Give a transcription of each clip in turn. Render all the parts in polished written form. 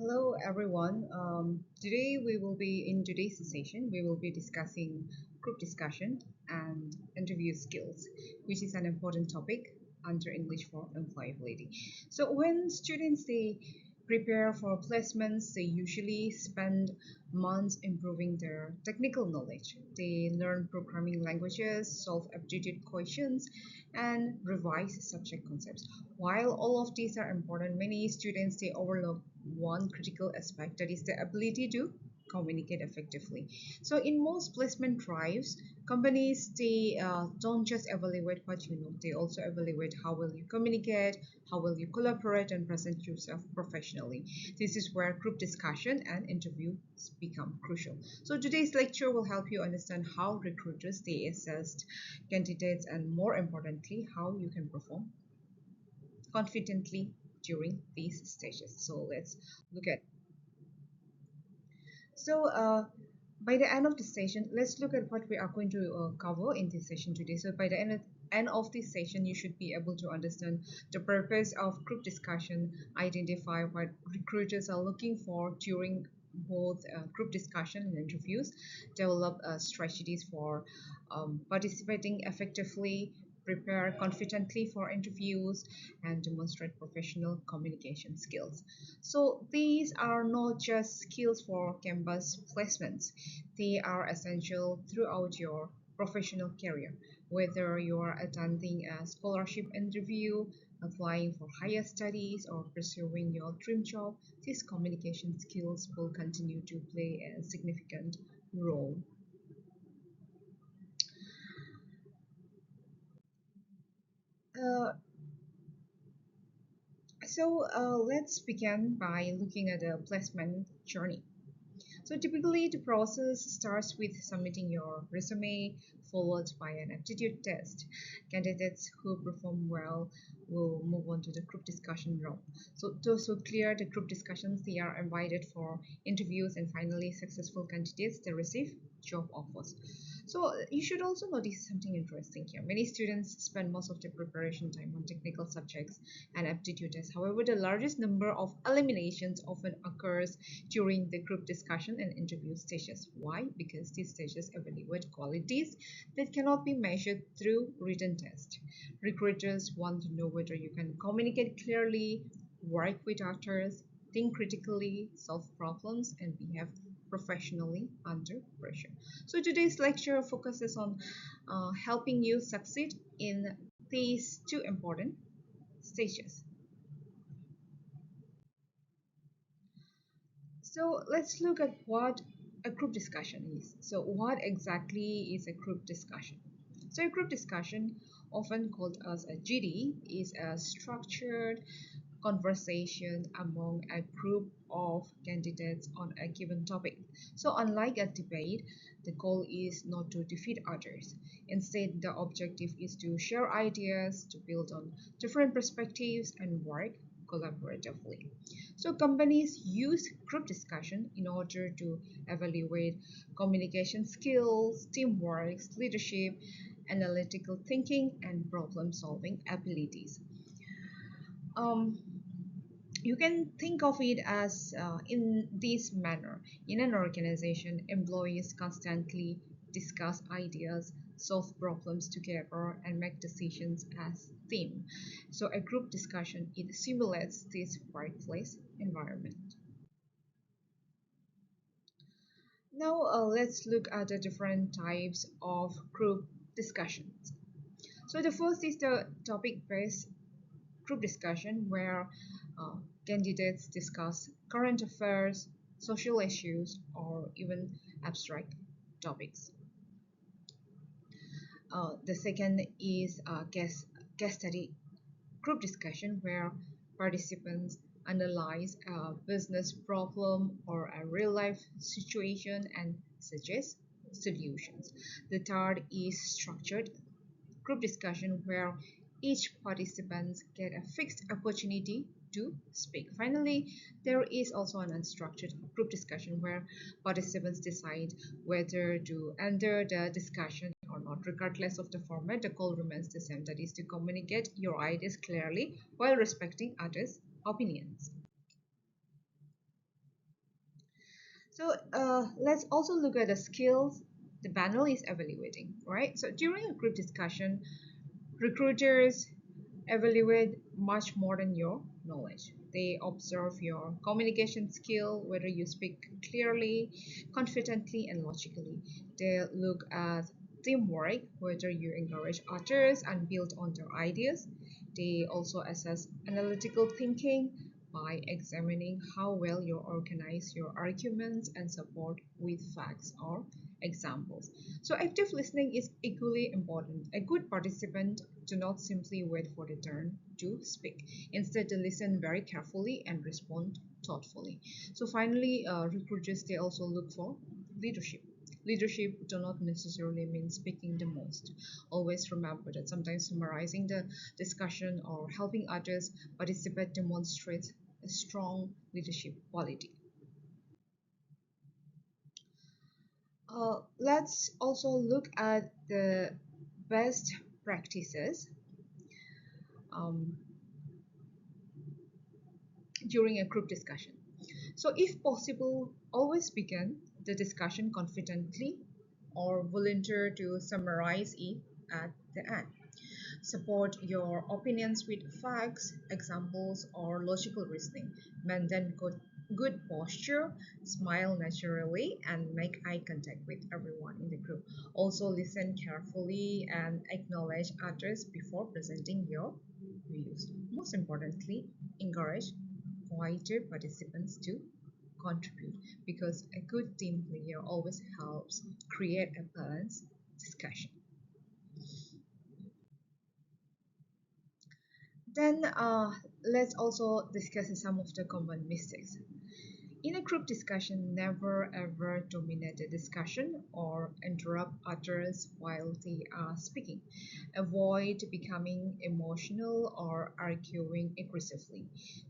Hello everyone. Today we will be in today's session. We will be discussing group discussion and interview skills, which is an important topic under English for employability. So when students they prepare for placements, they usually spend months improving their technical knowledge. They learn programming languages, solve aptitude questions, and revise subject concepts. While all of these are important, many students they overlook one critical aspect, that is the ability to communicate effectively. So in most placement drives, companies they don't just evaluate what you know, they also evaluate how will you communicate, how will you collaborate and present yourself professionally. This is where group discussion and interviews become crucial. So today's lecture will help you understand how recruiters they assess candidates, and more importantly how you can perform confidently during these stages. So let's look at. So by the end of the session, let's look at what we are going to cover in this session today. So by the end of this session, you should be able to understand the purpose of group discussion, identify what recruiters are looking for during both group discussion and interviews, develop strategies for participating effectively, prepare confidently for interviews, and demonstrate professional communication skills. So these are not just skills for campus placements, they are essential throughout your professional career. Whether you are attending a scholarship interview, applying for higher studies, or pursuing your dream job, these communication skills will continue to play a significant role. Uh, let's begin by looking at the placement journey. So typically the process starts with submitting your resume followed by an aptitude test. Candidates who perform well will move on to the group discussion round. So those who clear the group discussions, they are invited for interviews, and finally successful candidates they receive job offers. So you should also notice something interesting here. Many students spend most of their preparation time on technical subjects and aptitude tests. However, the largest number of eliminations often occurs during the group discussion and interview stages. Why? Because these stages evaluate qualities that cannot be measured through written tests. Recruiters want to know whether you can communicate clearly, work with others, think critically, solve problems, and behave professionally under pressure. So today's lecture focuses on helping you succeed in these two important stages. So let's look at what a group discussion is. So what exactly is a group discussion? So a group discussion, often called as a GD, is a structured conversation among a group of candidates on a given topic. So unlike a debate, the goal is not to defeat others. Instead, the objective is to share ideas, to build on different perspectives, and work collaboratively. So companies use group discussion in order to evaluate communication skills, teamwork, leadership, analytical thinking, and problem solving abilities. Um, you can think of it as in this manner. In an organization, employees constantly discuss ideas, solve problems together, and make decisions as team. So a group discussion, it simulates this workplace environment. Now let's look at the different types of group discussions. So the first is the topic-based group discussion, where uh, candidates discuss current affairs, social issues, or even abstract topics. The second is case study group discussion, where participants analyze a business problem or a real life situation and suggest solutions. The third is structured group discussion, where each participant get a fixed opportunity to speak. Finally, there is also an unstructured group discussion, where participants decide whether to enter the discussion or not. Regardless of the format, the goal remains the same, that is to communicate your ideas clearly while respecting others' opinions. So let's also look at the skills the panel is evaluating, right? So during a group discussion, recruiters evaluate much more than your knowledge. They observe your communication skill, whether you speak clearly, confidently, and logically. They look at teamwork, whether you encourage others and build on their ideas. They also assess analytical thinking by examining how well you organize your arguments and support with facts or examples. So active listening is equally important. A good participant do not simply wait for the turn to speak. Instead, they listen very carefully and respond thoughtfully. So finally, recruiters, they also look for leadership. Leadership do not necessarily mean speaking the most. Always remember that sometimes summarizing the discussion or helping others participate demonstrates a strong leadership quality. Let's also look at the best practices um, during a group discussion. So, if possible, always begin the discussion confidently or volunteer to summarize it at the end. Support your opinions with facts, examples, or logical reasoning. Maintain good posture, smile naturally, and make eye contact with everyone in the group. Also, listen carefully and acknowledge others before presenting your views. Most importantly, encourage quieter participants to contribute because a good team player always helps create a balanced discussion. Then let's also discuss some of the common mistakes. In a group discussion, never ever dominate the discussion or interrupt others while they are speaking. Avoid becoming emotional or arguing aggressively.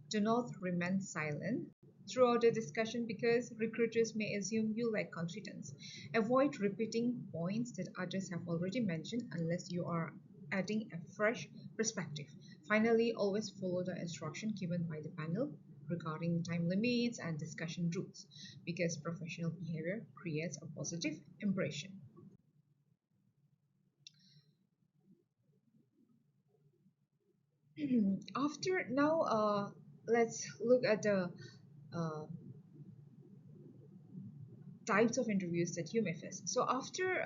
Do not remain silent throughout the discussion because recruiters may assume you lack confidence. Avoid repeating points that others have already mentioned unless you are adding a fresh perspective. Finally, always follow the instruction given by the panel regarding time limits and discussion rules because professional behavior creates a positive impression. After now, let's look at the uh, types of interviews that you may face. So after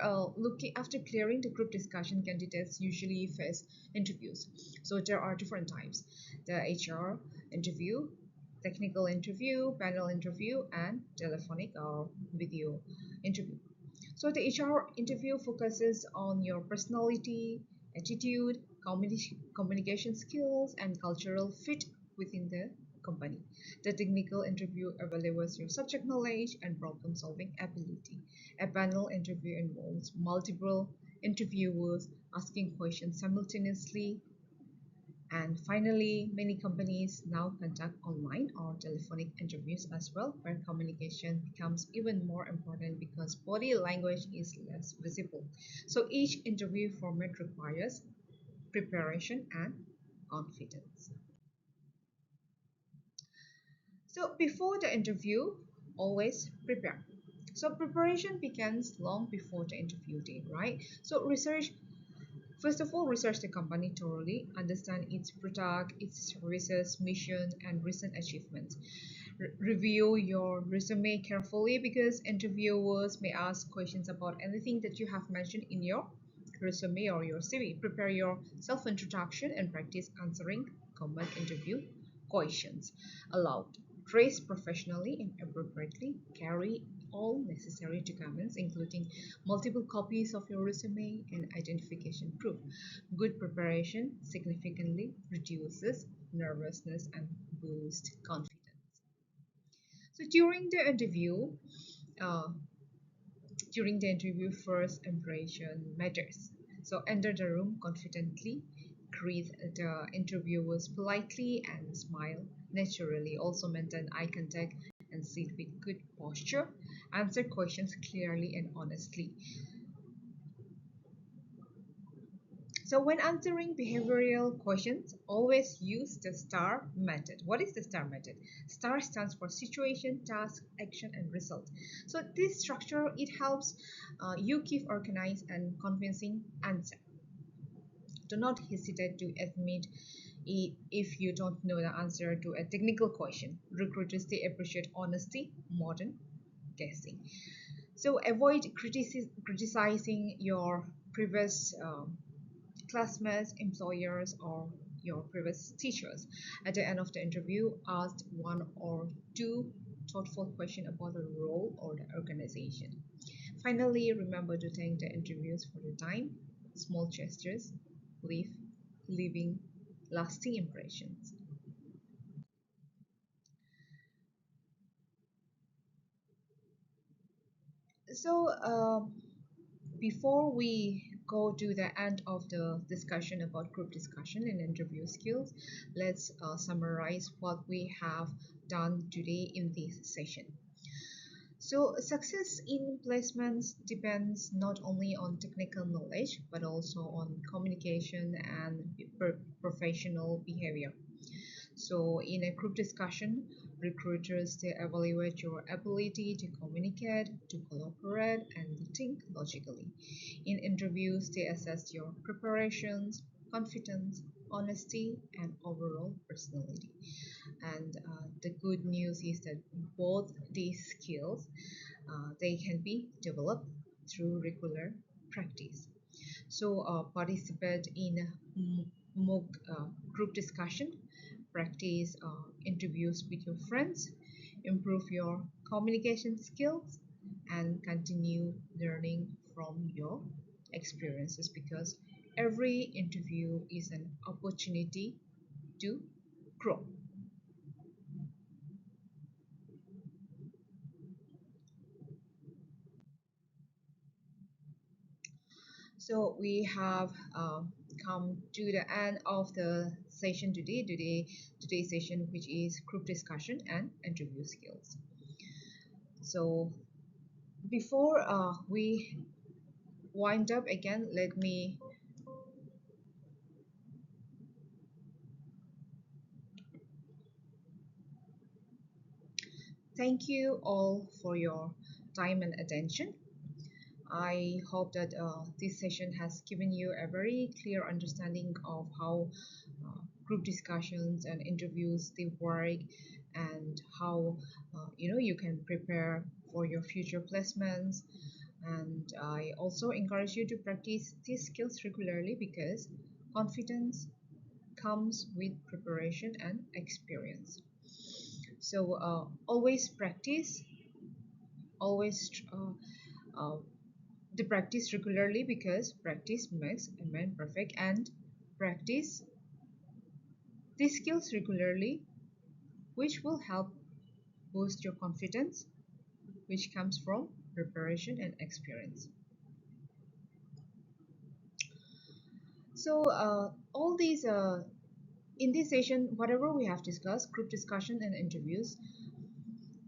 clearing the group discussion, candidates usually face interviews. So there are different types: the HR interview, technical interview, panel interview, and telephonic or video interview. So the HR interview focuses on your personality, attitude, communication skills, and cultural fit within the company. The technical interview evaluates your subject knowledge and problem solving ability. A panel interview involves multiple interviewers asking questions simultaneously. And finally, many companies now conduct online or telephonic interviews as well, where communication becomes even more important because body language is less visible. So each interview format requires preparation and confidence. So before the interview, always prepare. So preparation begins long before the interview day, right? So research First of all, research the company thoroughly, understand its product, its services, mission, and recent achievements. Review your resume carefully because interviewers may ask questions about anything that you have mentioned in your resume or your CV. Prepare your self introduction and practice answering common interview questions. Aloud. Dress professionally and appropriately. Carry all necessary documents, including multiple copies of your resume and identification proof. Good preparation significantly reduces nervousness and boosts confidence. So uh, during the interview, first impression matters. So enter the room confidently, greet the interviewers politely, and smile naturally. Also maintain eye contact and sit with good posture. Answer questions clearly and honestly. So when answering behavioral questions, always use the STAR method. What is the STAR method? STAR stands for situation, task, action, and result. So this structure, it helps you keep organized and convincing answer. Do not hesitate to admit if you don't know the answer to a technical question. Recruiters, they appreciate honesty more than guessing. So avoid criticizing your previous classmates, employers, or your previous teachers. At the end of the interview, ask one or two thoughtful questions about the role or the organization. Finally, remember to thank the interviewers for the time. Small gestures leave leaving lasting impressions. So, before we go to the end of the discussion about group discussion and interview skills, let's summarize what we have done today in this session. So, success in placements depends not only on technical knowledge but also on communication and professional behavior. So, in a group discussion, recruiters they evaluate your ability to communicate, to collaborate, and to think logically. In interviews, they assess your preparations, confidence, honesty, and overall personality. And the good news is that both these skills they can be developed through regular practice. So participate in mock group discussion, practice interviews with your friends, improve your communication skills, and continue learning from your experiences because every interview is an opportunity to grow. So we have come to the end of the session today's session, which is group discussion and interview skills. So before we wind up again, let me thank you all for your time and attention. I hope that this session has given you a very clear understanding of how group discussions and interviews they work and how you can prepare for your future placements. And I also encourage you to practice these skills regularly because confidence comes with preparation and experience. So always practice, always the practice regularly because practice makes a man perfect, and practice these skills regularly which will help boost your confidence which comes from preparation and experience. So all these in this session whatever we have discussed, group discussion and interviews,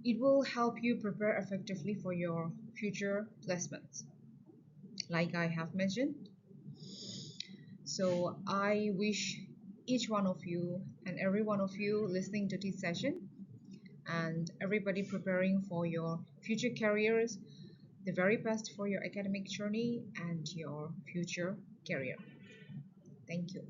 it will help you prepare effectively for your future placements like I have mentioned. So I wish each one of you and every one of you listening to this session and everybody preparing for your future careers the very best for your academic journey and your future career. Thank you.